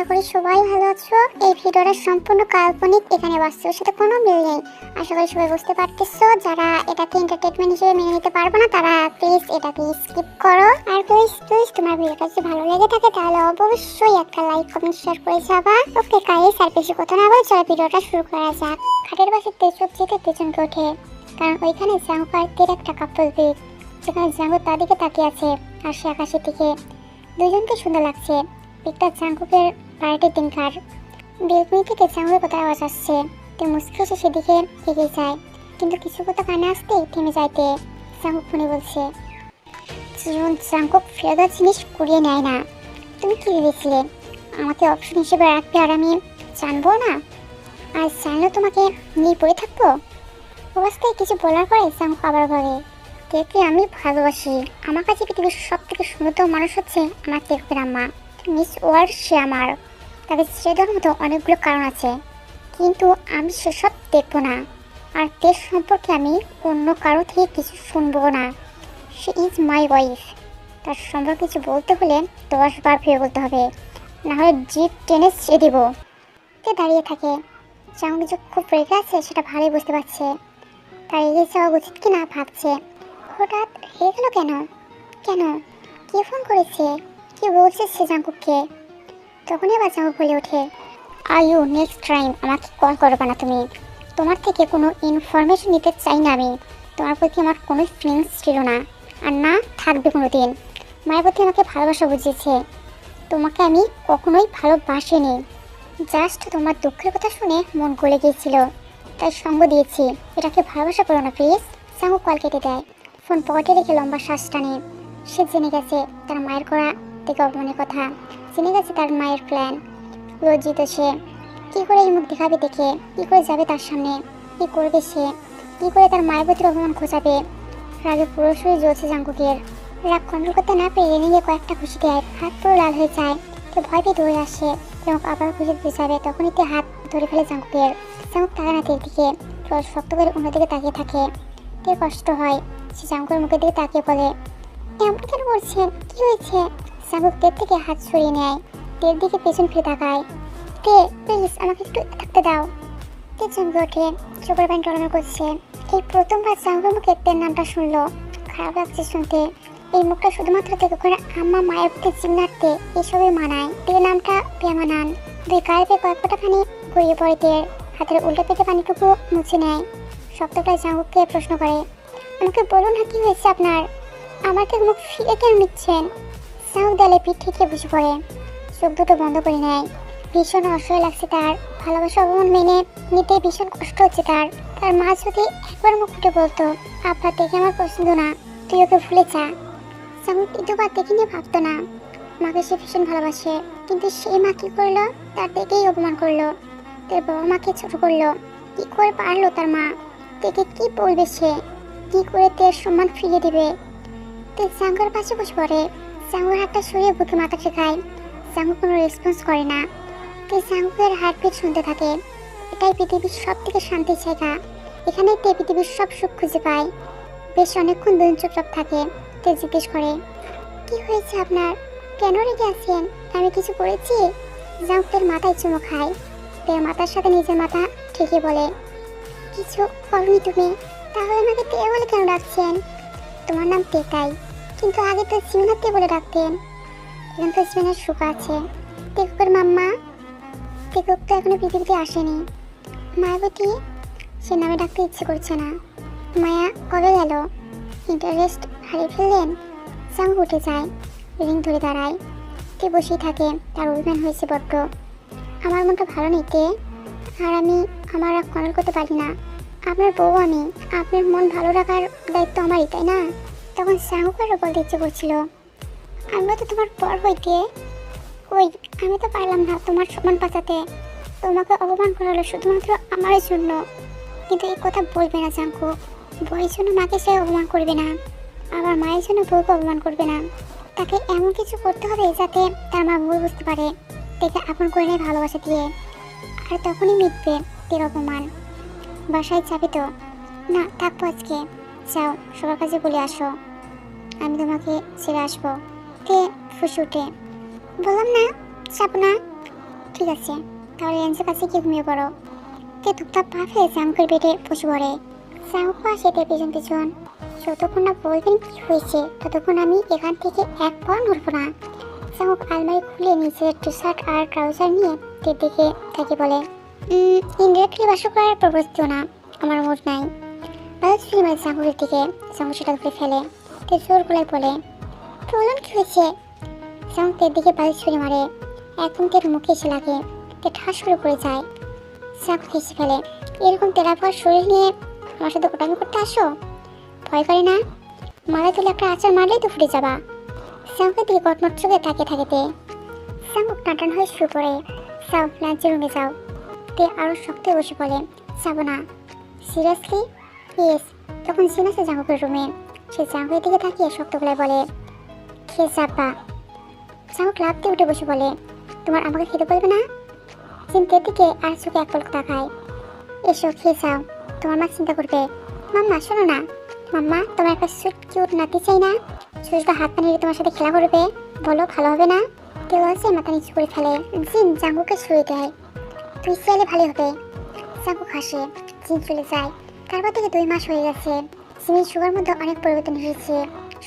আশা করি সবাই ভালো আছো। এই ভিডিওটা সম্পূর্ণ কাল্পনিক, এখানে বাস্তবের সাথে কোনো মিল নেই। আশা করি সবাই বুঝতে পারতেছো। যারা এটাকে এন্টারটেইনমেন্ট হিসেবে মেনে নিতে পারবে না তারা প্লিজ এটাকে স্কিপ করো। আর প্লিজ তোমার ভিডিও কাছে ভালো লেগে থাকে তাহলে অবশ্যই একটা লাইক কমেন্ট শেয়ার করে যাবা। ওকে গাইস, আর বেশি কথা না বলে চলো ভিডিওটা শুরু করা যাক। খাটের পাশে তেজক যেতে তেজনকে ওঠে, কারণ ওইখানে জাঙ্গু আর তের একটা কাপল পিক, যেখানে জাঙ্গু তার দিকে তাকিয়ে আছে আর সে আকাশের দিকে। দুজনকে সুন্দর লাগছে। পিকটা জাঙ্গুকের পার্টির দিনকার। বেলকনি থেকে জাঙ্গুর কথা আওয়াজ আসছে। তে মুস্কি এসে সেদিকে এগিয়ে যায়, কিন্তু কিছু কথা কানে আসতেই থেমে যাইতে জাঙ্গুক ফোনে বলছে। জাঙ্গুক ফেরত জিনিস কুড়িয়ে নেয় না। তুমি কি ভেবেছিলে আমাকে অপশন হিসেবে রাখবে আর আমি জানবো না? আর জানলেও তোমাকে নিয়ে পড়ে থাকবো? অবস্থায় কিছু বলার পরে জাঙ্গুক আবার বলে, তেকে আমি ভালোবাসি। আমার কাছে পৃথিবীর সব থেকে সুন্দর মানুষ হচ্ছে আমার তেকের আম্মা, মিস ওয়ার্ল্ড। সে আমার, তাকে ছেড়ে দেওয়ার মতো অনেকগুলো কারণ আছে, কিন্তু আমি সেসব দেখবো না। আর তের সম্পর্কে আমি অন্য কারো থেকে কিছু শুনবো না। সে ইজ মাই ওয়াইফ। তার সম্পর্কে কিছু বলতে হলে 10 বার ভেবে বলতে হবে, নাহলে জিপ টেনে ছেড়ে দেবো। তে দাঁড়িয়ে থাকে। যেমন কিছু খুব রেগে আছে সেটা ভালোই বুঝতে পারছে। তার এগিয়ে যাওয়া উচিত কিনা ভাবছে। হঠাৎ হেরে গেল কেন? কেন? কে ফোন করেছে? কি বলছে সে জাঙ্গুককে? তখনই আবার জাঙ্গুক বলে ওঠে, আয়ু নেক্সট টাইম আমাকে কল করবে না তুমি। তোমার থেকে কোনো ইনফরমেশন নিতে চাই না আমি। তোমার প্রতি আমার কোনো ফিলিংস ছিল না, আর না থাকবে কোনো দিন। মায়ের প্রতি আমাকে ভালোবাসা বুঝিয়েছে, তোমাকে আমি কখনোই ভালোবাসিনি। জাস্ট তোমার দুঃখের কথা শুনে মন গলে গিয়েছিল, তাই সঙ্গ দিয়েছি। এটাকে ভালোবাসা করো না প্লিজ। জাঙ্গুক কল কেটে দেয়। ফোন পকেটে রেখে লম্বা শ্বাস টানে। সে জেনে গেছে তার মায়ের করা থেকে অপমানের কথা, জেনে গেছে তার মায়ের প্ল্যান। লজ্জিত সে। কী করে এই মুখ দেখাবে দেখে? কী করে যাবে তার সামনে? কী করবে সে? কী করে তার মায়ের প্রতি অপমান খোঁজাবে? রাগে পুরোপুরি জ্বলছে জাঙ্গুকের। রাগ কন্ট্রোল করতে না পেরে রেগে কয়েকটা খুশি দেয়। হাত পুরো লাল হয়ে যায়। তে ভয় পেয়ে দৌড়ে আসে এবং আবার খুশি দিতে যাবে, তখনই তে হাত ধরে ফেলে জাঙ্গুকের। জাঙ্গুক তাকায় না তের দিকে, শক্ত করে অন্যদিকে তাকিয়ে থাকে। তের কষ্ট হয়। সে জাঙ্গুকের মুখের দিকে তাকিয়ে বলে, এমন কেন করছেন? কি হয়েছে? জাঙ্গুক তের থেকে হাত সরিয়ে নেয়। তের দিকে পেছন ফিরে তাকায়। তে প্লিজ আমাকে একটু থাকতে দাও। তে চমকে ওঠে, চোখের পানি টলমল করছে। এই প্রথমবার জাঙ্গুকের মুখে তের নামটা শুনলো। খারাপ লাগছে শুনতে। এই মুখটা শুধুমাত্র থেকে করে আম্মা মায়ের প্রতি জিম্নার্থে এসবই মানায়। তে নামটা বেমানান। দুই গায়ে পেয়ে কয়েক ফোঁটা পানি গড়িয়ে পড়ে তের। হাতের উল্টো পেটে পানিটুকু মুছে নেয়। শক্তটায় জাঙ্গুককে প্রশ্ন করে, আমাকে বলুন না কি হয়েছে আপনার? আমাকে মুখ ফিরে কেন নিচ্ছেন? জাঙ্গুক দেয়ালে পিঠ থেকে বসে পড়ে, চোখ দুটো বন্ধ করে নেয়। ভীষণ অসহায় লাগছে তার। ভালোবাসা অপমান মেনে নিতে ভীষণ কষ্ট হচ্ছে তার। তার মা যদি একবার মুখ ফুটে বলতো, আব্বা দেখে আমার পছন্দ না, তুই ওকে ভুলে যা। জাঙ্গুক দ্বিতীয়বার দেখে নিয়ে ভাবতো না। মাকে সে ভীষণ ভালোবাসে, কিন্তু সেই মা কি করলো? তার দেখেই অপমান করলো। তার বাবা মাকে ছোট করলো। কি করে পারলো তার মা? দেখে কি বলবে সে? কি করে তের সম্মান ফিরিয়ে দেবে? তে জাঙ্গুর পাশে বসে পড়ে। জাঙ্গুর হাতটা সরিয়ে বুকে মাথা ঠেকায়। জাঙ্গু কোনো রেসপন্স করে না। তে জাঙ্গুকের হার্টবিট শুনতে থাকে। এটাই পৃথিবীর সব থেকে শান্তির জায়গা। এখানেই তে পৃথিবীর সব সুখ খুঁজে পায়। বেশ অনেকক্ষণ দুজন চুপচাপ থাকে। তে জিজ্ঞেস করে, কি হয়েছে আপনার? কেন রেগে আছেন? আমি কিছু করেছি? জাঙ্গুকের মাথায় চুমো খায়। তে মাথার সাথে নিজের মাথা ঠেকে বলে, কিছু করনি তুমি। তাহলে আমাকে তে বলে কেন ডাকছেন? তোমার নাম তে তাই, কিন্তু আগে তো সিমনা তে বলে ডাকতেন। এখন তো সিমনার সুখ আছে। তেকুকের মাম্মা। তেকুক তো এখনো পৃথিবীতে আসেনি। মায়াবতী সে নামে ডাকতে ইচ্ছে করছে না। মায়া কবে গেল? ইন্টারেস্ট হারিয়ে ফেললেন? জাঙ্গু উঠে যায়, রিং ধরে দাঁড়ায়। তে বসেই থাকে। তার অভিমান হয়েছে বড্ড। আমার মনটা ভালো নেই তে, আর আমি আমার রাগ কন্ট্রোল করতে পারি না। আপনার বউ আমি, আপনার মন ভালো রাখার দায়িত্ব আমারই, তাই না? তখন জাঙ্গুকেরও বলতে ইচ্ছে করছিল, আমিও তো তোমার পর হইতে। ওই আমি তো পারলাম না তোমার সম্মান বাঁচাতে। তোমাকে অপমান করা হলো শুধুমাত্র আমার জন্য। কিন্তু এই কথা বলবে না জাঙ্গুক। বউয়ের জন্য মাকে সে অপমান করবে না, আবার মায়ের জন্য বউকে অপমান করবে না। তাকে এমন কিছু করতে হবে যাতে তার মা ভুল বুঝতে পারে, দেখে আপন করে নেয় ভালোবাসা দিয়ে। আর তখনই মিটবে তের অপমান। বাসায় যাবে তো? না থাকবো আজকে। যাও সবার কাছে বলে আসো আমি তোমাকে ছেড়ে আসবো। তে ফুসে উঠে, বললাম না যাব না। ঠিক আছে, তাহলে লেন্সের কাছে গিয়ে ঘুমিয়ে পড়ো। তে টুকটাক পা ফেলে জাঙ্কুকের বেডে বসে পড়ে। জাঙ্কুক আসে তার পেছন পেছন। যতক্ষণ না বলবেন কি হয়েছে ততক্ষণ আমি এখান থেকে এক পা নড়ব না। জাঙ্কুক আলমারি খুলে নিচের টি শার্ট আর ট্রাউজার নিয়ে তের দিকে তাকে বলে, ইনডিরেক্টলি বাসা করার প্রপোজ দিও না, আমার মুড নাই। বাজার ছুরি মারে জাঙ্কুকের দিকে। জাঙ্কুক সেটা ধরে ফেলে। তে জোর গলায় বলে, বলুন কি হয়েছে। জাঙ্কুক তের দিকে বাজার ছুরি মারে। একদম তের মুখে এসে লাগে। তে ঠাস করে পড়ে যায়। জাঙ্কুক হেসে ফেলে, এরকম তেলাপোয়ার শরীর নিয়ে আমার সাথে কোটামি করতে আসো? ভয় করে না? মাথায় তুলে একটা আচার মারলেই তো ফুটে যাবা। জাঙ্কুকের দিকে কটমট চোখে তাকিয়ে থাকেতে। জাঙ্কুক টানটান হয়ে শুয়ে পড়ে। যাও লাঞ্চের রুমে যাও। তে আরো শক্ত বসে বলে, যাবো না। সিরিয়াসলি? ইয়েস। তখন জিন আছে জাঙ্কুকের রুমে। সে জাঙ্কুকের দিকে তাকিয়ে শক্ত গলায় বলে, খেয়ে যাবা। জাঙ্কুক লাফ দিয়ে উঠে বসে বলে, তোমার আমাকে খেতে বলবে না? জিন তের দিকে আর চোখে এক পলক তাকায়। এসো খেয়ে যাও, তোমার মা চিন্তা করবে। মাম্মা শোনো না, মাম্মা তোমার একটা সুট কিউট নাতি চাই না? সুজটা হাত পানিয়ে তোমার সাথে খেলা করবে, বলো ভালো হবে না? কেউ আছে মাথা নিচু করে ফেলে। জিন জাঙ্কুকে শুয়ে দেয়। তুই চাইলে ভালো হবে। জাঙ্কুক হাসে। জিন চলে যায়। তারপর থেকে 2 মাস হয়ে গেছে। জিনের সুগার মধ্যে অনেক পরিবর্তন এসেছে।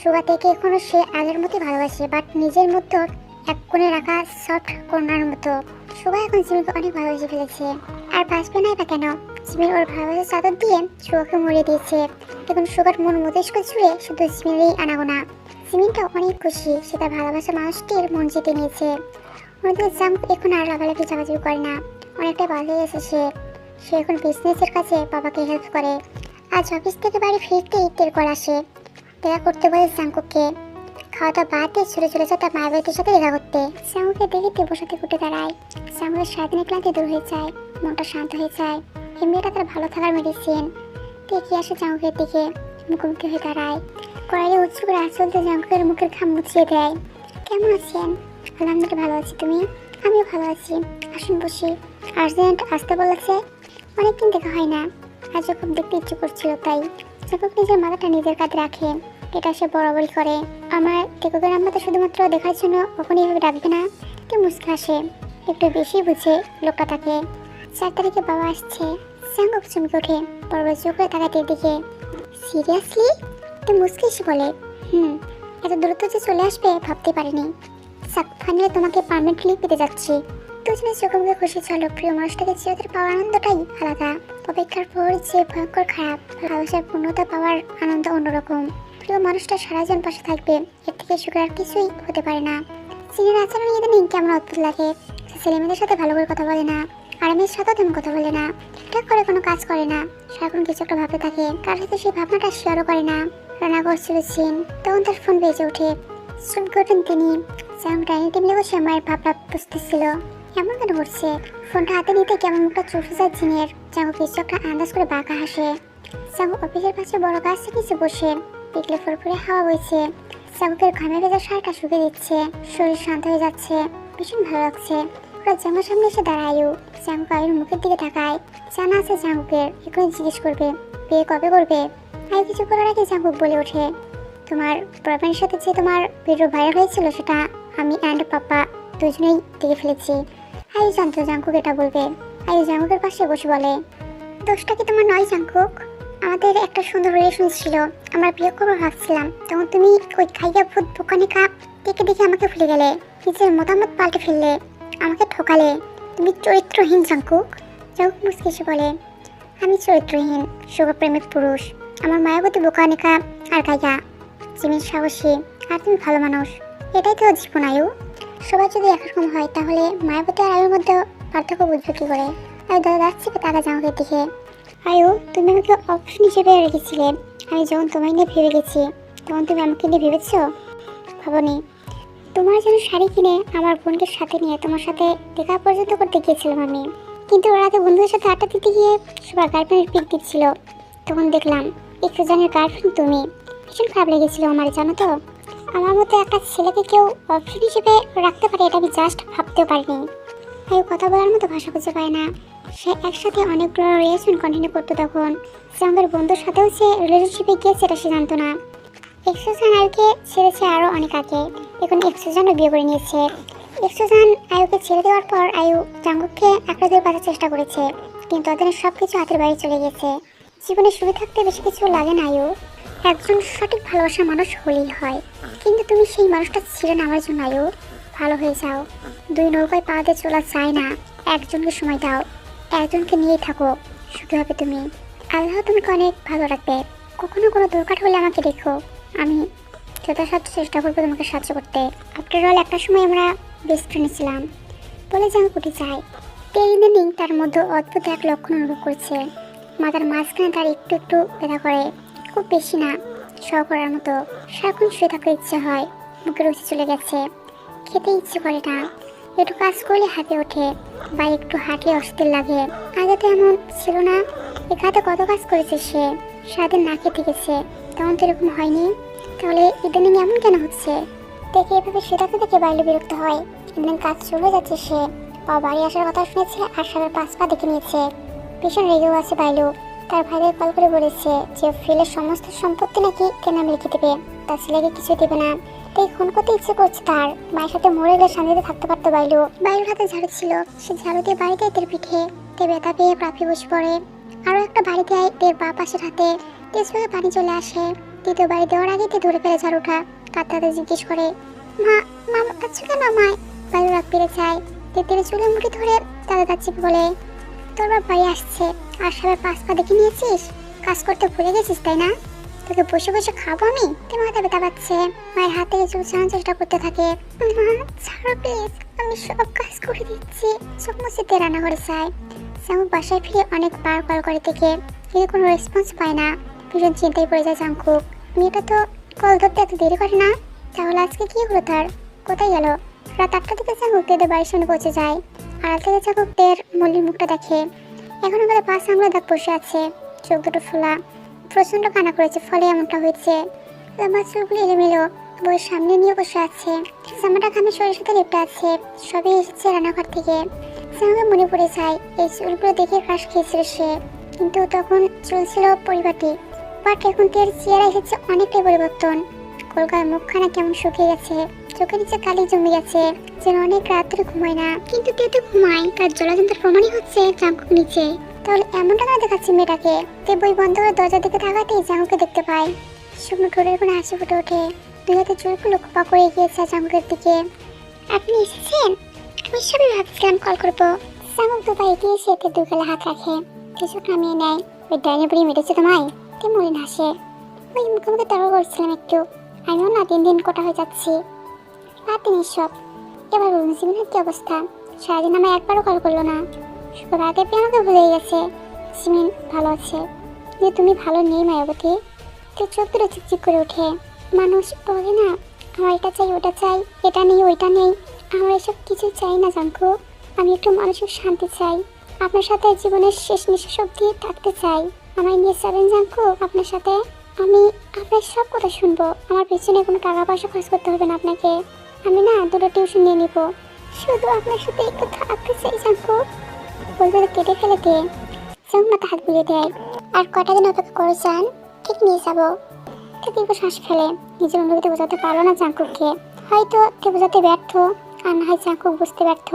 সুগার থেকে এখনো সে আগের মতোই ভালোবাসে, বাট নিজের মতো এক কোণে রাখা সফট কর্নার মতো। সুগা এখন জিমিকে অনেক ভালোবেসে ফেলেছে। আর বাঁচবে নাই বা কেন? জিমির ওর ভালোবাসার চাদর দিয়ে সুগাকে মরিয়ে দিয়েছে। এখন সুগার মন মস্তিষ্ক জুড়ে শুধু জিমিরই আনাগোনা। জিমিনটা অনেক খুশি, সে তার ভালোবাসার মানুষটির মন জিতে নিয়েছে। ওদের জাঙ্কুক এখন আর লাভালাভি চাপাচাপি করে না, অনেকটা ভালো গেছে সে। সে এখন বিজনেসের কাছে বাবাকে হেল্প করে। আজ অফিস থেকে বাড়ি ফিরতেই তের কল আসে। দেখা করতে বলে জাঙ্কুককে। খাওয়া দাওয়া বাদ দিয়ে ছুটে চলে যায় তার মায়ের বাড়ির সাথে দেখা করতে। জাঙ্কুকে দেখে তে বসাতে উঠে দাঁড়ায়। জাঙ্কুকের সারাদিনের ক্লান্তি দূর হয়ে যায়, মনটা শান্ত হয়ে যায়। এই মেয়েটা তার ভালো থাকার মেডিসিন। তে কি আসে জাঙ্কুকের দিকে, মুখোমুখি হয়ে দাঁড়ায়। কড়াইয়ে উঁচু করে আঁচল দিয়ে জাঙ্কুকের মুখের ঘাম মুছিয়ে দেয়। কেমন আছেন? আলহামদুলিল্লাহ ভালো আছি, তুমি? আমিও ভালো আছি, আসুন বসি। আর্জেন্ট আসতে বলেছে? অনেকদিন দেখা হয় না, আজও খুব দেখতে ইচ্ছে করছিল তাই। জাঙ্কুক নিজের মাথাটা নিজের কাঁধে রাখে। এটা সে বরাবরই করে। আমার টেকুকের আম্মাতে শুধুমাত্র দেখার জন্য কখনই এভাবে ডাকবে না। তে মুস্কা আসে। একটু বেশি বুঝে লোকটা তাকে। 4 তারিখে বাবা আসছে। জাঙ্কুক চমকে ওঠে, বরাবর চোখ করে তাকাতে দিকে। সিরিয়াসলি? তে মুস্কি এসে বলে, এত দ্রুত যে চলে আসবে ভাবতে পারিনি। ফাইনালি তোমাকে পার্মানেন্টলি পেতে যাচ্ছি। দুজনের চোখে মুখে খুশি ছিল। প্রিয় মানুষটাকে চিরতরে পাওয়ার আনন্দটাই আলাদা। অপেক্ষার পর যে ভয়ঙ্কর খারাপ, ভালোবাসার পূর্ণতা পাওয়ার আনন্দ অন্যরকম। প্রিয় মানুষটা সারা জীবন পাশে থাকবে, এর থেকে সুখের আর কিছুই হতে পারে না। সিনের আচরণ ইদানিং কেমন অদ্ভুত লাগে। ছেলেমেয়েদের সাথে ভালো করে কথা বলে না, আর মেয়ের সাথেও তেমন কথা বলে না। ঠিকঠাক করে কোনো কাজ করে না, সারাক্ষণ কিছু একটা ভাবতে থাকে। কার সাথে সেই ভাবনাটা শেয়ারও করে না। রান্না করছিল সিন, তখন তার ফোন বেজে ওঠে। শুট করতেন তিনি। জাঙ্কুক ডাইনিং টেবিলে বসে মায়ের ভাবনা বুঝতেছিল। এমন কেন করছে? ফোনটা হাতে নিতে কেমন মুখটা চুপে যায় জিনের। জাঙ্কুক কিছু একটা আন্দাজ করে বাঁকা হাসে। জাঙ্কুক অফিসের পাশে বড় গাছের নিচে বসে। বিকেলে ফুরফুরে হাওয়া বইছে। জাঙ্কুকের ঘামে ভেজা শাড়িটা শুকিয়ে দিচ্ছে। শরীর শান্ত হয়ে যাচ্ছে, ভীষণ ভালো লাগছে। ওরা জাঙ্কুকের সামনে এসে দাঁড়ায়। জাঙ্কুক আয়ুর মুখের দিকে তাকায়। জানা আছে জাঙ্কুকের এখনই জিজ্ঞেস করবে বিয়ে কবে করবে। আয়ু কিছু করার আগে জাঙ্কুক বলে ওঠে, তোমার বয়ফ্রেন্ডের সাথে যে তোমার ভিডিও ভাইরাল হয়েছিল সেটা আমি অ্যান্ড পাপা দুজনেই দেখে ফেলেছি। আয়ু জানতো জাঙ্কুক এটা বলবে। আয়ু জাঙ্কুকের পাশে বসে বলে, দোষটা কি তোমার নয় জাঙ্কুক? আমাদের একটা সুন্দর রিলেশন ছিল, আমরা বিয়ে করবো ভাবছিলাম। তখন তুমি ওই খাইয়া ভূত বোকানি কাপ দেখে দেখে আমাকে ভুলে গেলে, নিজের মতামত পাল্টে ফেললে, আমাকে ঠকালে। তুমি চরিত্রহীন জাঙ্কুক। জাঙ্কুক মুচকে এসে বলে, আমি চরিত্রহীন, শুভপ্রেমিক পুরুষ। আমার মায়াবতী বোকানিকা আর গাইয়া, জিমিন সাহসী, আর তুমি ভালো মানুষ। এটাই তো জীবন আয়ু। সবাই যদি একরকম হয় তাহলে মায়াবতী আর আয়ুর মধ্যে পার্থক্য বুঝবে কি করে? আয়ু দাদা যাচ্ছে তাকা জাঙ্কুকের দিকে। আয়ু, তুমি আমাকে অপশন হিসেবে রেখেছিলে। আমি যখন তোমায় নিয়ে ভেবে গেছি তখন তুমি আমাকে নিয়ে ভেবেছ? ভাবনি। তোমার জন্য শাড়ি কিনে আমার বোনকে সাথে নিয়ে তোমার সাথে দেখা পর্যন্ত করতে গিয়েছিলাম আমি। কিন্তু ওর আগে বন্ধুদের সাথে আড্ডা দিতে গিয়ে সবার গার্লফ্রেন্ডের পিক দিচ্ছিল। তখন দেখলাম একজনের গার্লফ্রেন্ড তুমি। ভীষণ খারাপ লেগেছিল আমার, জানো তো। আমার মতো একটা ছেলেকে কেউ অপশন হিসেবে রাখতে পারে এটা আমি জাস্ট ভাবতেও পারিনি। আয়ু কথা বলার মতো ভাষা খুঁজে পায় না। সে একসাথে অনেকগুলো রিলেশন কন্টিনিউ করতো তখন। সে আমাদের বন্ধুর সাথেও সে রিলেশনশিপে গিয়েছে এটা সে জানতো না। এক্সোজান আয়ুকে ছেড়েছে আরও অনেক আগে। এখন এক্সোজানও বিয়ে করে নিয়েছে। সুজান আয়ুকে ছেড়ে দেওয়ার পর আয়ু জাঙ্কুককে একটা দিয়ে বাঁচার চেষ্টা করেছে, কিন্তু ওদের সবকিছু হাতের বাইরে চলে গেছে। জীবনে সুখে থাকতে বেশি কিছু লাগে না আয়ু, একজন সঠিক ভালোবাসার মানুষ হলেই হয়। কিন্তু তুমি সেই মানুষটা ছিলে না আমার জন্য আয়ু, ভালো হয়ে যাও। দুই নৌকায় পা দিয়ে চলা যায় না, একজনকে সময় দাও, একজনকে নিয়েই থাকো, সুখী হবে তুমি। আল্লাহ তোমাকে অনেক ভালো রাখবে। কখনো কোনো দরকার হলে আমাকে দেখো, আমি যথাসাধ্য চেষ্টা করবো তোমাকে সাহায্য করতে। আফটার অল একটা সময় আমরা বেস্ট ফ্রেন্ড ছিলাম বলে জাঙ্কুটি চাই। ইদানিং তার মধ্যে অদ্ভুত এক লক্ষণ অনুভব করছে, মাথার মাঝখানে তার একটু একটু ব্যথা করে, খুব বেশি না, শখ করার মতো। সারাক্ষণ শুয়ে থাকতে ইচ্ছে হয়, মুখের রুচি চলে গেছে, খেতে ইচ্ছে করে না, একটু কাজ করলে হাতে ওঠে বা একটু হাঁটলে অস্থির লাগে। আগে তো এমন ছিল না, এখানে কত কাজ করেছে সে, সারাদিন না খেতে গেছে, তেমন তো এরকম হয়নি। তাহলে ইদানিং এমন কেন হচ্ছে? দেখে এভাবে শুয়ে থাকতে দেখে বাইরে বিরক্ত হয়। ইদানিং কাজ চলে যাচ্ছে সে, বা বাড়ি আসার কথা শুনেছে আর সাবের 5 পা দেখে নিয়েছে। ভীষণ রেগেও আছে বাইলু, তার ভাইদের কল করে বলেছে যে ফিলের সমস্ত সম্পত্তি নাকি কেনা লিখে দেবে, তার ছেলেকে কিছু দেবে না। তাই খুন করতে ইচ্ছে করছে তার, মায়ের সাথে মরে গেলে শান্তিতে থাকতে পারতো বাইলু। বাইলুর হাতে ঝাড়ু ছিল, সে ঝাড়ু দিয়ে বাড়ি দেয় তের পিঠে, তে ব্যথা পেয়ে প্রাপি বসে পড়ে। আরও একটা বাড়ি দেয় তের বা পাশের হাতে, তেজ হয়ে পানি চলে আসে। দ্বিতীয় বাড়ি দেওয়ার আগে তে ধরে ফেলে ঝাড়ুটা, কাঁদতে কাঁদতে জিজ্ঞেস করে, মা মা আছো কেন আমায়? বাইলু রাগ পেরে যায়, তের চুলে মুঠি ধরে তাদের কাছে বলে, তোর বাপ বাড়ি আসছে আর সবাই 5 পা দেখে নিয়েছিস, কাজ করতে ভুলে গেছিস তাই না? তোকে বসে বসে খাবো আমি? তে মাথা ব্যথা পাচ্ছে, মায়ের হাত থেকে চুল ছাড়ানোর চেষ্টা করতে থাকে। মা ছাড়ো প্লিজ, আমি সব কাজ করে দিচ্ছি। চোখ মুছে তে রান্না করে যায়। জাঙ্কুক বাসায় ফিরে অনেকবার কল করে থেকে, কিন্তু কোনো রেসপন্স পায় না। ভীষণ চিন্তায় পড়ে যায় জাঙ্কুক, মেয়েটা তো কল ধরতে এত দেরি করে না, তাহলে আজকে কি হলো তার, কোথায় গেল? রাত 8টার দিকে জাঙ্কুক তেদের বাড়ির সামনে পৌঁছে যায়। আড়াল থেকে জাঙ্কুক তের মল্লির মুখটা দেখে, এখনো বেলা 5 আঙুলে দাগ বসে আছে, চোখ দুটো ফোলা, প্রচন্ড কান্না করেছে, ফলে এমনটা হয়েছে। লম্বা চুলগুলি এলোমেলো, বইয়ের সামনে নিয়ে বসে আছে, জামাটা ঘামে শরীরের সাথে লেপটে আছে। সবই এসেছে রান্নাঘর থেকে। জাঙ্কুকের মনে পড়ে যায় এই চুলগুলো দেখে ক্রাশ খেয়েছিল সে, কিন্তু তখন চুল ছিল পরিপাটি, বাট এখন তের চেহারা এসেছে অনেকটাই পরিবর্তন। কলকাতার মুখখানা কেমন শুকিয়ে গেছে, চোখের নিচে কালি জমে গেছে, যেন অনেক রাত ধরে ঘুমায় না। কিন্তু তে তো ঘুমায়, তার জলাজন্তার প্রমাণই হচ্ছে জাঙ্কুক নিচে। তাহলে এমনটা কেন দেখাচ্ছে মেয়েটাকে? তে বই বন্ধ করে দরজার দিকে তাকাতেই জাঙ্কুককে দেখতে পায়। শুকনো ঠোঁটের কোনো হাসি ফুটে ওঠে, দুই হাতে চুলগুলো খোপা করে গিয়েছে জাঙ্কুকের দিকে। আপনি এসেছেন? আমি সবই ভাবছিলাম কল করবো। জাঙ্কুক দুপা এগিয়ে এসে তে দুই গালে হাত রাখে, কিছু নামিয়ে নেয়। ওই ডাইনি বুড়ি মেরেছে তোমায়? তে মলিন হাসে, ওই মুখে মুখে তর্ক করছিলাম একটু, আমিও না দিন দিন কোটা হয়ে যাচ্ছি। রাতে সব এবার বলুন সিমিনের কি অবস্থা? সারাদিন আমায় একবারও কল করলো না, শুধু রাতে পেয়ে আমাকে ভুলে গেছে। সিমিন ভালো আছে, যে তুমি ভালো নেই মায়াবতী। তো চোখ দুটো চিকচিক করে ওঠে। মানুষ বলে না আমার এটা চাই ওটা চাই, এটা নেই ওইটা নেই, আমার এসব কিছু চাই না জাঙ্কুক। আমি একটু মানসিক শান্তি চাই, আপনার সাথে জীবনের শেষ নিঃশ্বাস অবধি থাকতে চাই। আমায় নিয়ে যাবেন জাঙ্কুক আপনার সাথে? আমি আপনার সব কথা শুনবো, আমার পেছনে কোনো টাকা পয়সা খরচ করতে হবে না আপনাকে। আমি না 2টা টিউশন নিয়ে নিব, শুধু আপনার সাথে একটু থাকতে চাই জাঙ্কুক। বলতে কেটে ফেলে দিয়ে জাঙ্কুক মাথা হাত বুলিয়ে দেয়। আর কটা দিন অপেক্ষা করে চান, ঠিক নিয়ে যাবো। তে দীর্ঘ শ্বাস ফেলে, নিজের অনুভূতি বোঝাতে পারলো না জাঙ্কুককে। হয়তো তে বোঝাতে ব্যর্থ, আর না হয় জাঙ্কুক বুঝতে ব্যর্থ,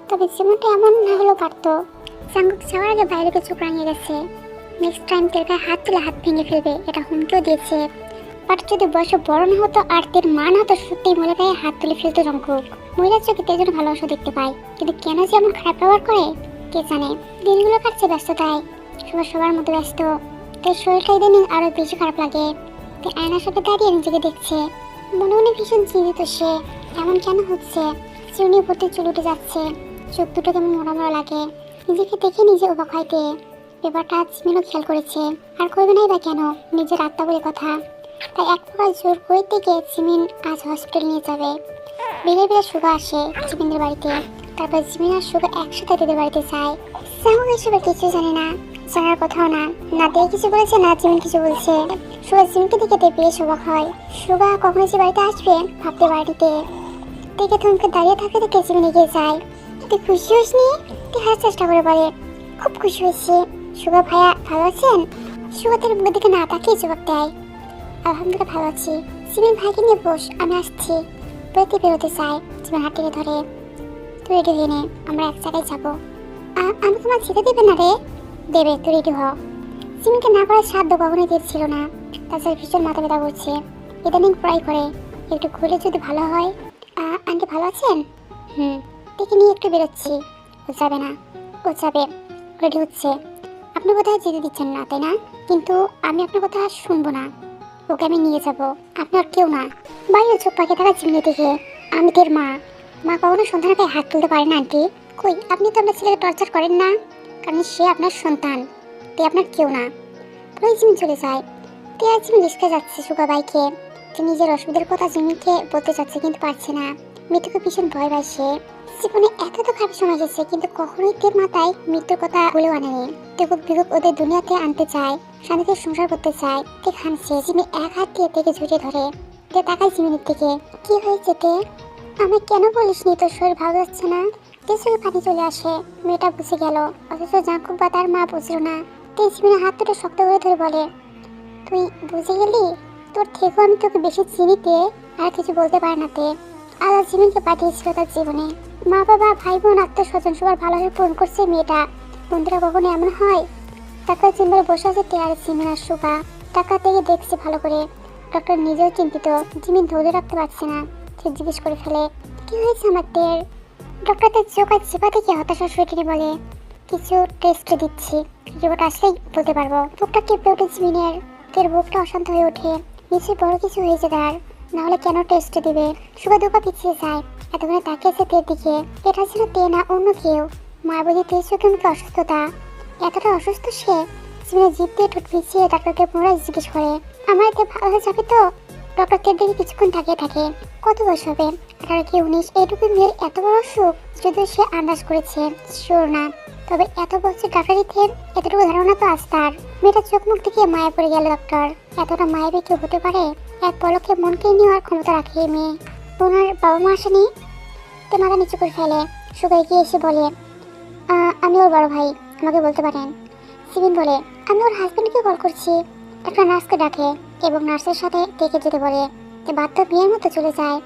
তবে জীবনটা এমন না হলেও পারতো। জাঙ্কুক যাওয়ার আগে বাইরে চোখ রাঙিয়ে গেছে, নেক্সট টাইম তের গায়ে হাত তুলে হাত ভেঙে ফেলবে এটা হুমকিও দিয়েছে। বাট যদি বয়সে বড় না হতো আর তের মা না হতো, সত্যিই মহিলা গায়ে হাত তুলে ফেলতো জাঙ্কুক। মহিলার চোখে তের জন্য ভালোবাসা দেখতে পায়, কিন্তু কেন যে এমন খারাপ ব্যবহার করে কে জানে। দিনগুলো কাটছে ব্যস্ততায়, সবার মতো ব্যস্ত। তের শরীরটা ইদানিং আরো বেশি খারাপ লাগে। তে আয়নার সাথে দাঁড়িয়ে নিজেকে দেখছে, মনে মনে ভীষণ চিন্তিত সে, এমন কেন হচ্ছে? চিরুনি ভর্তি চুল উঠে যাচ্ছে, চোখ দুটো কেমন মোড়া মোড়া লাগে। নিজেকে দেখে নিজে অবাক হয় তে। ব্যাপারটা জিমিনও খেয়াল করেছে, আর করবে নাই বা কেন, নিজের আত্মা বলে কথা। তাই এক প্রকার জোর করে থেকে জিমিন আজ হসপিটাল নিয়ে যাবে। বেলে বেলে সুগা আসে জিমিনের বাড়িতে, তারপর জিমিন আর সুগা একসাথে তাদের বাড়িতে যায়। জাঙ্কুক এসবের কিছু জানে না, জানার কথাও না, না তে কিছু বলেছে না জিমিন কিছু বলছে। সুগা জিমিনকে দেখে বেশ অবাক হয়। সুগা কখনো যে বাড়িতে আসবে ভাবতে বাড়িতে দেখে থমকে দাঁড়িয়ে থাকে, দেখে জিমিন এগিয়ে যায়। তুই খুশি হইস নি? তুই হারার চেষ্টা করে বলে, খুব খুশি হয়েছি। সুগা ভাইয়া ভালো আছেন? সুগা তার মুখের দিকে না তাকিয়ে জবাব দেয়, আলহামদুলিল্লাহ ভালো আছি। জিমিন ভাইকে নিয়ে বস, আমি আসছি। প্রতি বেরোতে চায়। জীবন হাত টেনে ধরে, তুই রেডি হয়ে নে, আমরা এক জায়গায় যাবো। আমি তোমার যেতে দেবে না রে? দেবে, তুই রেডি হ। জিমিনকে না করার সাধ্য কখনোই ছিল না। তাছাড়া ভীষণ মাথা ব্যথা করছে, ইদানিং প্রায় করে। একটু ঘুরে যদি ভালো হয়। আন্টি ভালো আছেন? দেখে নিয়ে একটু বেরোচ্ছি। ও যাবে না? ও যাবে, রেডি হচ্ছে। আপনি কোথায় যেতে দিচ্ছেন না, তাই না? কিন্তু আমি আপনার কথা শুনবো না। ওকে আমি নিয়ে যাব, আপনার কেউ না। বাইরে চোখ পাখি থাকা চিমনি দেখে, আমি তোর মা। মা কখনো সন্তানের গায়ে হাত তুলতে পারে না আন্টি। কই, আপনি তো আপনার ছেলেকে টর্চার করেন না, কারণ সে আপনার সন্তান, তে আপনার কেউ না। পুরো জিমি চলে যায়। তে আর জিমি রিস্কে যাচ্ছে সুগা বাইকে। যে নিজের অসুবিধার কথা জিমিকে বলতে চাচ্ছে কিন্তু পারছে না। মৃত্যুকে ভীষণ ভয় পায় সে। জীবনে এত তো খারাপ সময় গেছে, কিন্তু কখনোই তের মাথায় মৃত্যুর কথা ভুলেও আনেনি। তেকুক বিকুক ওদের দুনিয়াতে আনতে চায়, শান্তিতে সংসার করতে চায়। তে খানছে। জিমি এক হাত দিয়ে তেকে জড়িয়ে ধরে। তে তাকায় জিমিনের দিকে। কি হয়েছে তে? আমি কেন বলিসনি তোর শরীর ভালো যাচ্ছে না? তে চোখে পানি চলে আসে। মেয়েটা বুঝে গেল, অথচ জাঙ্কুক বা তার মা বুঝল না। তে জিমিনের হাত দুটো শক্ত করে ধরে বলে, তুই বুঝে গেলি? তোর থেকেও আমি তোকে বেশি চিনিতে। আর কিছু বলতে পারে না তে। আল্লাহ জিমিনকে পাঠিয়েছিল তার জীবনে। মা বাবা ভাই বোন আত্মীয় স্বজন সবার ভালোভাবে পূরণ করছে মেয়েটা। বন্ধুরা কখনো এমন হয়? টাকা জিম্বারে বসে আছে তে আর জিমিন আর সুগা। টাকা থেকে দেখছে ভালো করে। ডক্টর নিজেও চিন্তিত। জিমিন ধৈর্য রাখতে পারছে না। সে জিজ্ঞেস করে ফেলে, কি হয়েছে আমার টের? ডক্টর তার চোখ আর চেপা থেকে হতাশা শুয়ে বলে, কিছু টেস্ট দিচ্ছি, রিপোর্ট আসলেই বলতে পারবো। বুকটা কেঁপে ওঠে জিমিনের। তের বুকটা অশান্ত হয়ে ওঠে। নিশ্চয়ই বড় কিছু হয়েছে তার, না হলে কেন টেস্ট দিবে? সুগা দুপা পিছিয়ে যায়। এতক্ষণে তাকিয়েছে তের দিকে। এটা ছিল তে না অন্য কেউ। মার বুঝি তের চোখে মুখে অসুস্থতা। এতটা অসুস্থ সে? জিমিনের জিভ দিয়ে ঠোঁট ভিজিয়ে ডাক্তারকে পুনরায় জিজ্ঞেস করে, আমার এতে ভালো হয়ে যাবে তো? ডক্টর তের দিকে কিছুক্ষণ তাকিয়ে থাকে। কত বয়স হবে? 18 কি 19? এইটুকু মেয়ের এত বড় অসুখ? যদিও সে আন্দাজ করেছে, শিওর না। তবে এত বছর ডাক্তারিতে এতটুকু ধারণা তো আজ তার। মেয়েটার চোখ মুখ থেকে মায়া পড়ে গেল ডক্টর। এতটা মায়াবী কেউ হতে পারে? এক পলকে মনকে নেওয়ার ক্ষমতা রাখে এই মেয়ে। ওনার বাবা মা আসেনি? তে মাথা নিচু করে ফেলে। সুগা এগিয়ে এসে বলে, আমি ওর বড় ভাই, আমাকে বলতে পারেন। সিবিন বলে, আমি ওর হাজবেন্ডকে কল করছি। একটা নার্সকে ডাকে এবং নার্সের সাথে দেখে যেতে বলে। বাধ্য বিয়ের মতো চলে যায়।